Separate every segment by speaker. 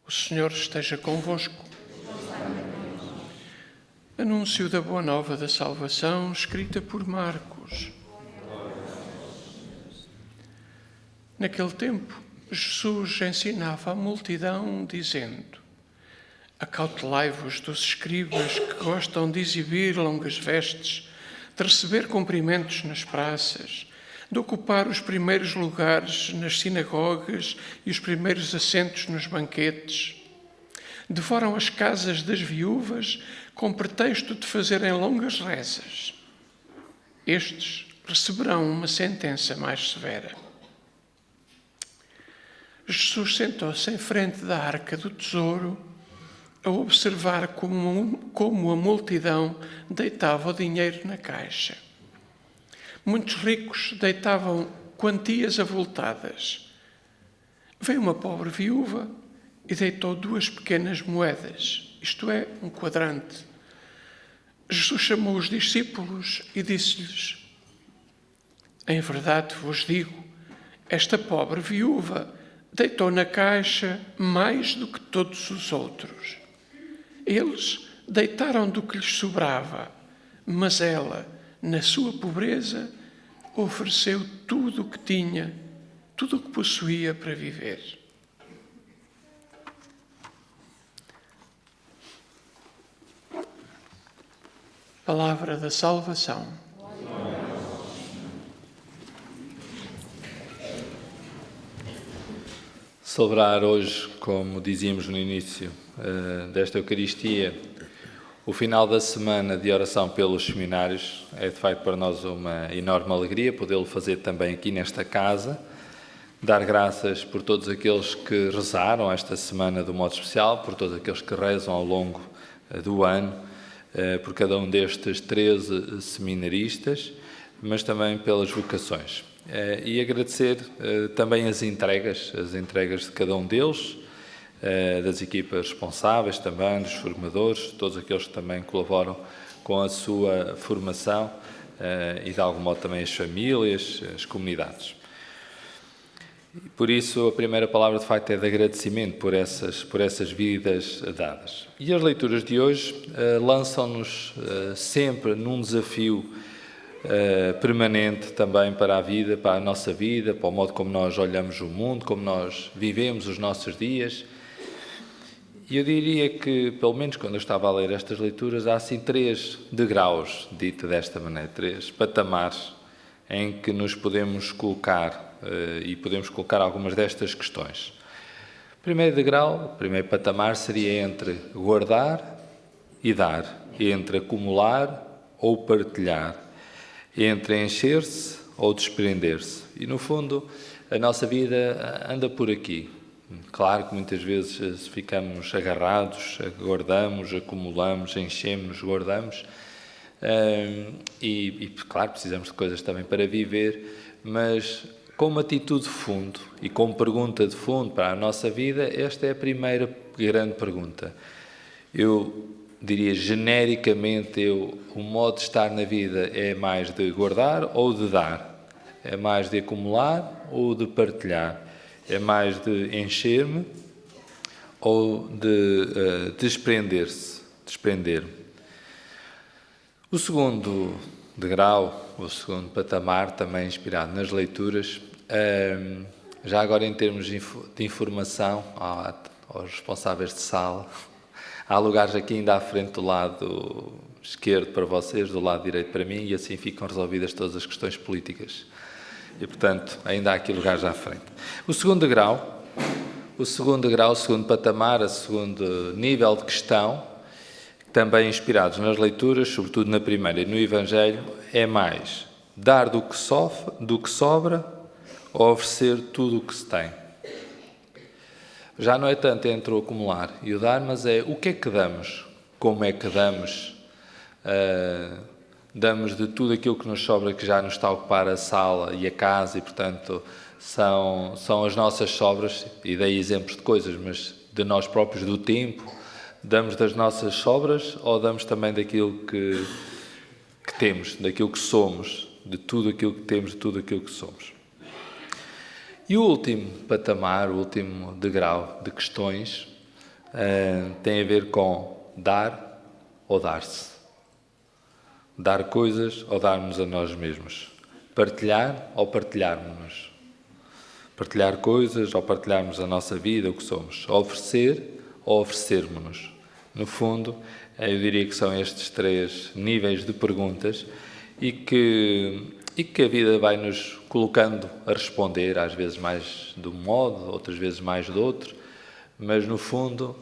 Speaker 1: O Senhor esteja convosco. Anúncio da Boa Nova da Salvação, escrita por Marcos. Naquele tempo, Jesus ensinava a multidão, dizendo: Acautelai-vos dos escribas que gostam de exibir longas vestes, de receber cumprimentos nas praças, de ocupar os primeiros lugares nas sinagogas e os primeiros assentos nos banquetes. Devoram as casas das viúvas com pretexto de fazerem longas rezas. Estes receberão uma sentença mais severa. Jesus sentou-se em frente da arca do tesouro a observar como a multidão deitava o dinheiro na caixa. Muitos ricos deitavam quantias avultadas. Veio uma pobre viúva e deitou 2 pequenas moedas, isto é, um quadrante. Jesus chamou os discípulos e disse-lhes: Em verdade vos digo, esta pobre viúva deitou na caixa mais do que todos os outros. Eles deitaram do que lhes sobrava, mas ela, na sua pobreza, ofereceu tudo o que tinha, tudo o que possuía para viver. Palavra da salvação.
Speaker 2: Celebrar hoje, como dizíamos no início desta Eucaristia, o final da semana de oração pelos seminários é de facto para nós uma enorme alegria podê-lo fazer também aqui nesta casa, dar graças por todos aqueles que rezaram esta semana de um modo especial, por todos aqueles que rezam ao longo do ano, por cada um destes 13 seminaristas, mas também pelas vocações. E agradecer também as entregas de cada um deles, das equipas responsáveis também, dos formadores, todos aqueles que também colaboram com a sua formação e de algum modo também as famílias, as comunidades. Por isso a primeira palavra de facto é de agradecimento por essas vidas dadas. E as leituras de hoje lançam-nos sempre num desafio permanente também para a vida, para a nossa vida, para o modo como nós olhamos o mundo, como nós vivemos os nossos dias. E eu diria que, pelo menos quando eu estava a ler estas leituras, há assim 3 degraus, dito desta maneira, 3 patamares em que nos podemos colocar e podemos colocar algumas destas questões. O primeiro degrau, o primeiro patamar seria entre guardar e dar, entre acumular ou partilhar, entre encher-se ou desprender-se. E, no fundo, a nossa vida anda por aqui. Claro que muitas vezes ficamos agarrados, guardamos, acumulamos, enchemos, guardamos. E, claro, precisamos de coisas também para viver, mas com uma atitude de fundo e com pergunta de fundo para a nossa vida, esta é a primeira grande pergunta. Eu diria genericamente, o modo de estar na vida é mais de guardar ou de dar? É mais de acumular ou de partilhar? É mais de encher-me ou de desprender-me? O segundo degrau, o segundo patamar, também inspirado nas leituras, já agora em termos de informação aos responsáveis de sala, há lugares aqui ainda à frente do lado esquerdo para vocês, do lado direito para mim, e assim ficam resolvidas todas as questões políticas. E, portanto, ainda há aqui lugares à frente. O segundo degrau, o segundo patamar, o segundo nível de questão, também inspirados nas leituras, sobretudo na primeira e no Evangelho, é mais dar do que sobra ou oferecer tudo o que se tem. Já não é tanto entre o acumular e o dar, mas é o que é que damos, como é que damos. Damos de tudo aquilo que nos sobra, que já nos está a ocupar a sala e a casa, e portanto são as nossas sobras, e dei exemplos de coisas, mas de nós próprios, do tempo. Damos das nossas sobras ou damos também daquilo que temos, daquilo que somos, de tudo aquilo que temos, de tudo aquilo que somos. E o último patamar, o último degrau de questões, tem a ver com dar ou dar-se. Dar coisas ou darmos a nós mesmos. Partilhar ou partilharmos-nos. Partilhar coisas ou partilharmos a nossa vida, o que somos. Oferecer ou oferecermos-nos. No fundo, eu diria que são estes 3 níveis de perguntas e que a vida vai nos colocando a responder, às vezes mais de um modo, outras vezes mais de outro, mas no fundo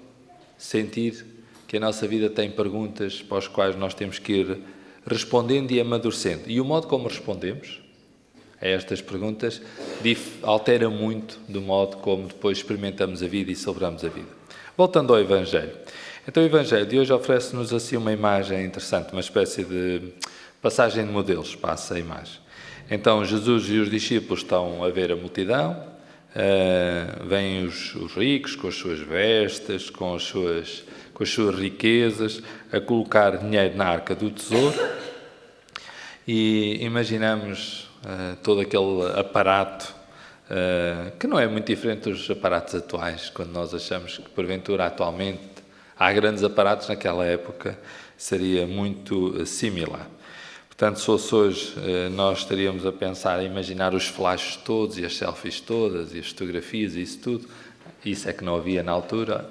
Speaker 2: sentir que a nossa vida tem perguntas para as quais nós temos que ir respondendo e amadurecendo. E o modo como respondemos a estas perguntas altera muito do modo como depois experimentamos a vida e celebramos a vida. Voltando ao Evangelho. Então o Evangelho de hoje oferece-nos assim uma imagem interessante, uma espécie de passagem de modelos, passa a imagem. Então Jesus e os discípulos estão a ver a multidão, vêm os ricos com as suas vestes, com as suas riquezas, a colocar dinheiro na arca do tesouro e imaginamos todo aquele aparato que não é muito diferente dos aparatos atuais, quando nós achamos que porventura atualmente há grandes aparatos, naquela época seria muito similar. Portanto, se fosse hoje, nós estaríamos a pensar, a imaginar os flashes todos e as selfies todas e as fotografias e isso tudo. Isso é que não havia na altura.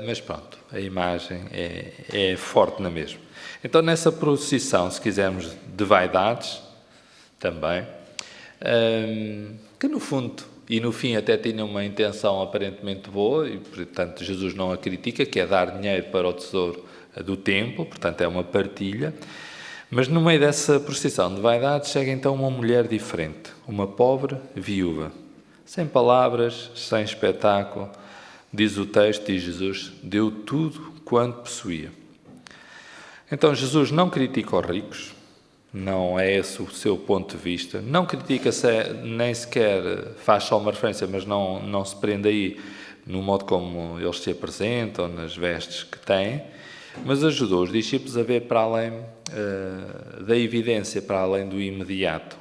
Speaker 2: Mas pronto, a imagem é forte na mesma. Então, nessa procissão, se quisermos, de vaidades, também, que no fundo e no fim até tinha uma intenção aparentemente boa, e portanto Jesus não a critica, que é dar dinheiro para o tesouro do templo, portanto é uma partilha. Mas no meio dessa procissão de vaidades chega então uma mulher diferente, uma pobre viúva, sem palavras, sem espetáculo. Diz o texto, diz Jesus, deu tudo quanto possuía. Então Jesus não critica os ricos, não é esse o seu ponto de vista, não critica, nem sequer faz só uma referência, mas não se prende aí no modo como eles se apresentam, nas vestes que têm, mas ajudou os discípulos a ver para além da evidência, para além do imediato.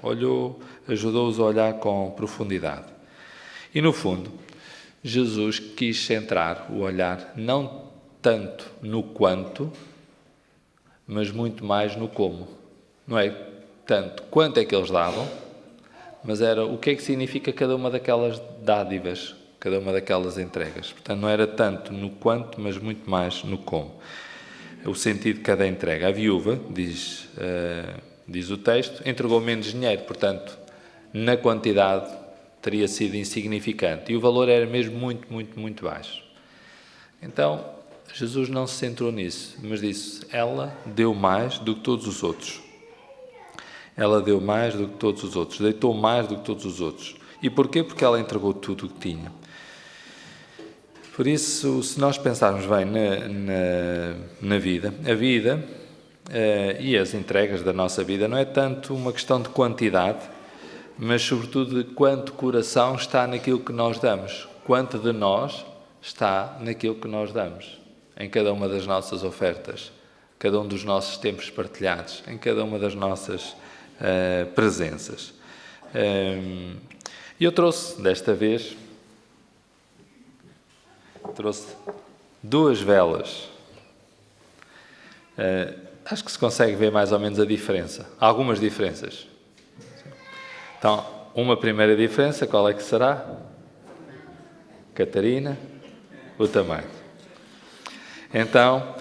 Speaker 2: Ajudou-os a olhar com profundidade. E no fundo, Jesus quis centrar o olhar não tanto no quanto, mas muito mais no como. Não é tanto quanto é que eles davam, mas era o que é que significa cada uma daquelas dádivas, cada uma daquelas entregas. Portanto, não era tanto no quanto, mas muito mais no como. O sentido de cada entrega. A viúva, diz o texto, entregou menos dinheiro, portanto, na quantidade teria sido insignificante. E o valor era mesmo muito, muito, muito baixo. Então, Jesus não se centrou nisso, mas disse, ela deu mais do que todos os outros. Ela deu mais do que todos os outros, deitou mais do que todos os outros. E porquê? Porque ela entregou tudo o que tinha. Por isso, se nós pensarmos bem na vida, a vida e as entregas da nossa vida não é tanto uma questão de quantidade, mas sobretudo de quanto coração está naquilo que nós damos, quanto de nós está naquilo que nós damos, em cada uma das nossas ofertas, cada um dos nossos tempos partilhados, em cada uma das nossas presenças. E eu trouxe, desta vez, duas velas. Acho que se consegue ver mais ou menos a diferença. Algumas diferenças. Então, uma primeira diferença, qual é que será? Catarina, o tamanho. Então,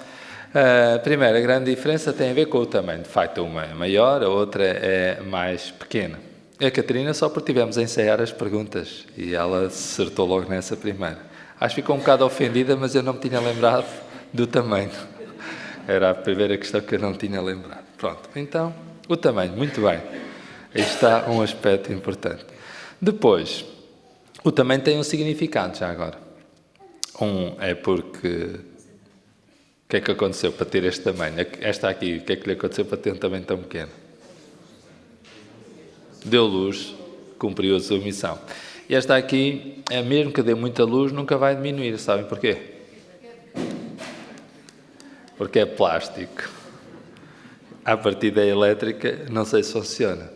Speaker 2: a primeira grande diferença tem a ver com o tamanho. De facto, uma é maior, a outra é mais pequena. A Catarina só porque tivemos a ensaiar as perguntas e ela acertou logo nessa primeira. Acho que ficou um bocado ofendida, mas eu não me tinha lembrado do tamanho. Era a primeira questão que eu não tinha lembrado. Pronto, então, o tamanho, muito bem. Aí está um aspecto importante. Depois, o tamanho tem um significado já agora. É porque... O que é que aconteceu para ter este tamanho? Esta aqui, o que é que lhe aconteceu para ter um tamanho tão pequeno? Deu luz, cumpriu a sua missão. E esta aqui, mesmo que dê muita luz, nunca vai diminuir. Sabem porquê? Porque é plástico. A partir da elétrica, não sei se funciona.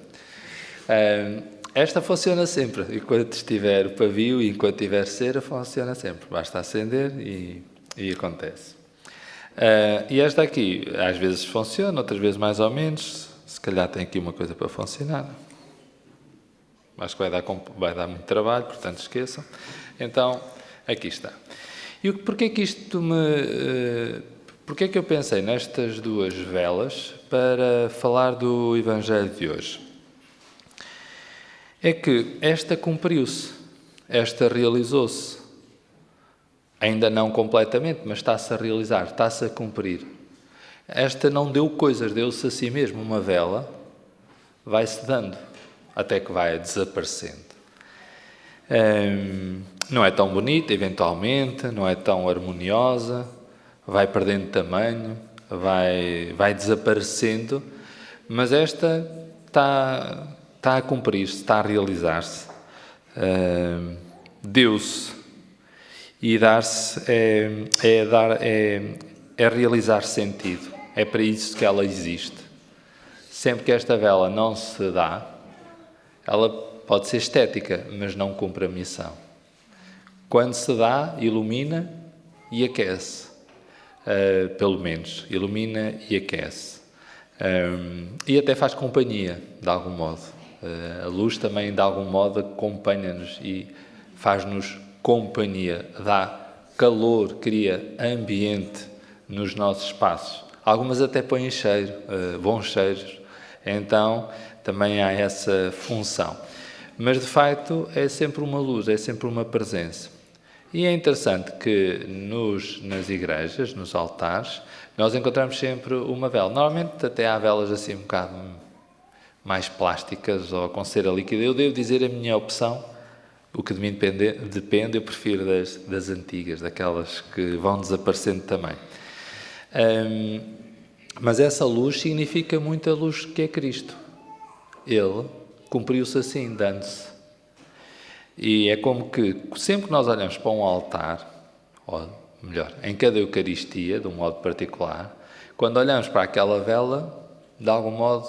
Speaker 2: esta funciona sempre, enquanto estiver o pavio e enquanto tiver cera, funciona sempre. Basta acender e acontece. E esta aqui, às vezes funciona, outras vezes mais ou menos. Se calhar tem aqui uma coisa para funcionar. Acho que vai dar muito trabalho, portanto esqueçam. Então, aqui está. E porquê que porquê que eu pensei nestas duas velas para falar do Evangelho de hoje? É que esta cumpriu-se, esta realizou-se. Ainda não completamente, mas está-se a realizar, está-se a cumprir. Esta não deu coisas, deu-se a si mesmo. Uma vela vai-se dando, até que vai desaparecendo. Não é tão bonita, eventualmente, não é tão harmoniosa, vai perdendo tamanho, vai desaparecendo, mas esta está a cumprir-se, está a realizar-se. Deu-se. E dar-se é realizar sentido. É para isso que ela existe. Sempre que esta vela não se dá, ela pode ser estética, mas não cumpre a missão. Quando se dá, ilumina e aquece. Pelo menos, ilumina e aquece. E até faz companhia, de algum modo. A luz também, de algum modo, acompanha-nos e faz-nos companhia, dá calor, cria ambiente nos nossos espaços. Algumas até põem cheiro, bons cheiros. Então, também há essa função. Mas, de facto, é sempre uma luz, é sempre uma presença. E é interessante que nas igrejas, nos altares, nós encontramos sempre uma vela. Normalmente até há velas assim um bocado mais plásticas ou com cera líquida. Eu devo dizer a minha opção, o que de mim depende, eu prefiro das antigas, daquelas que vão desaparecendo também. Mas essa luz significa muito a luz que é Cristo. Ele cumpriu-se assim, dando-se. E é como que, sempre que nós olhamos para um altar, ou melhor, em cada Eucaristia, de um modo particular, quando olhamos para aquela vela, de algum modo,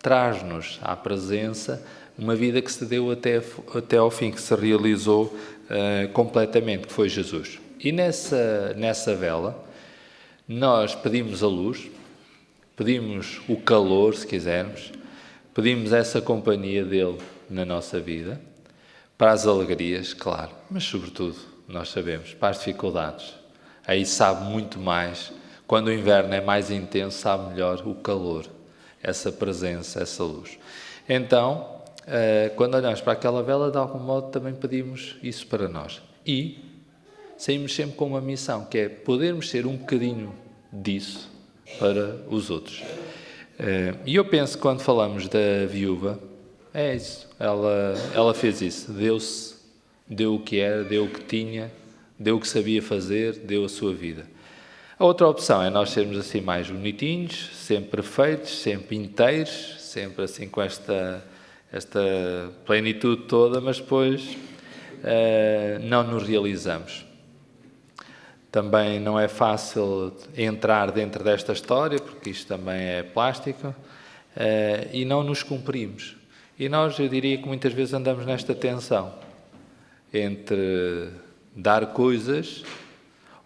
Speaker 2: traz-nos à presença uma vida que se deu até ao fim, que se realizou completamente, que foi Jesus. E nessa vela, nós pedimos a luz, pedimos o calor, se quisermos, pedimos essa companhia dele na nossa vida, para as alegrias, claro, mas sobretudo, nós sabemos, para as dificuldades. Aí sabe muito mais, quando o inverno é mais intenso, sabe melhor o calor, essa presença, essa luz. Então, quando olhamos para aquela vela, de algum modo também pedimos isso para nós. E saímos sempre com uma missão, que é podermos ser um bocadinho disso para os outros. E eu penso que quando falamos da viúva, é isso. Ela fez isso. Deu o que era, deu o que tinha, deu o que sabia fazer, deu a sua vida. A outra opção é nós sermos assim mais bonitinhos, sempre perfeitos, sempre inteiros, sempre assim com esta plenitude toda, mas depois não nos realizamos. Também não é fácil entrar dentro desta história, porque isto também é plástico, e não nos cumprimos. E nós, eu diria que muitas vezes andamos nesta tensão entre dar coisas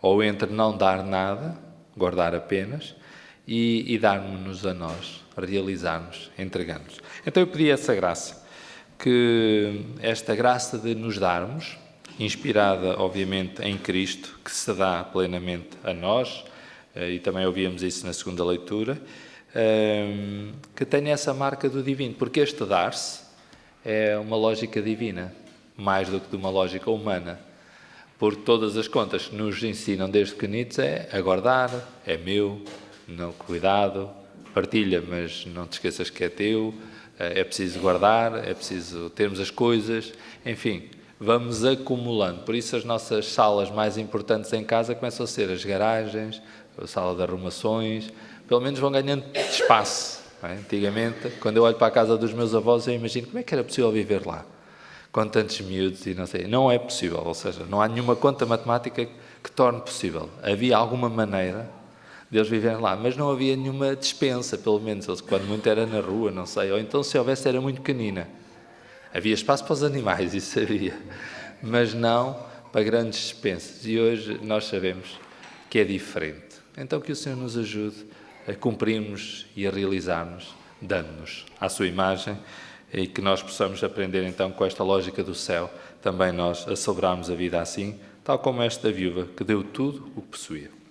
Speaker 2: ou entre não dar nada, guardar apenas, e darmos-nos a nós, realizarmos, entregarmos. Então eu pedi essa graça, que esta graça de nos darmos, inspirada obviamente em Cristo, que se dá plenamente a nós, e também ouvíamos isso na segunda leitura, que tenha essa marca do divino, porque este dar-se é uma lógica divina, mais do que de uma lógica humana, porque todas as contas que nos ensinam desde pequenitos é a guardar, é meu, não, cuidado, partilha, mas não te esqueças que é teu, é preciso guardar, é preciso termos as coisas, enfim, vamos acumulando. Por isso as nossas salas mais importantes em casa começam a ser as garagens, a sala de arrumações, pelo menos vão ganhando espaço. Não é? Antigamente, quando eu olho para a casa dos meus avós, eu imagino como é que era possível viver lá, com tantos miúdos e não sei. Não é possível, ou seja, não há nenhuma conta matemática que torne possível. Havia alguma maneira de eles viverem lá, mas não havia nenhuma dispensa, pelo menos, quando muito era na rua, não sei, ou então se houvesse era muito pequenina. Havia espaço para os animais, isso havia, mas não para grandes dispensas. E hoje nós sabemos que é diferente. Então que o Senhor nos ajude a cumprirmos e a realizarmos, dando-nos à sua imagem, e que nós possamos aprender então com esta lógica do céu, também nós a celebrarmos a vida assim, tal como esta viúva que deu tudo o que possuía.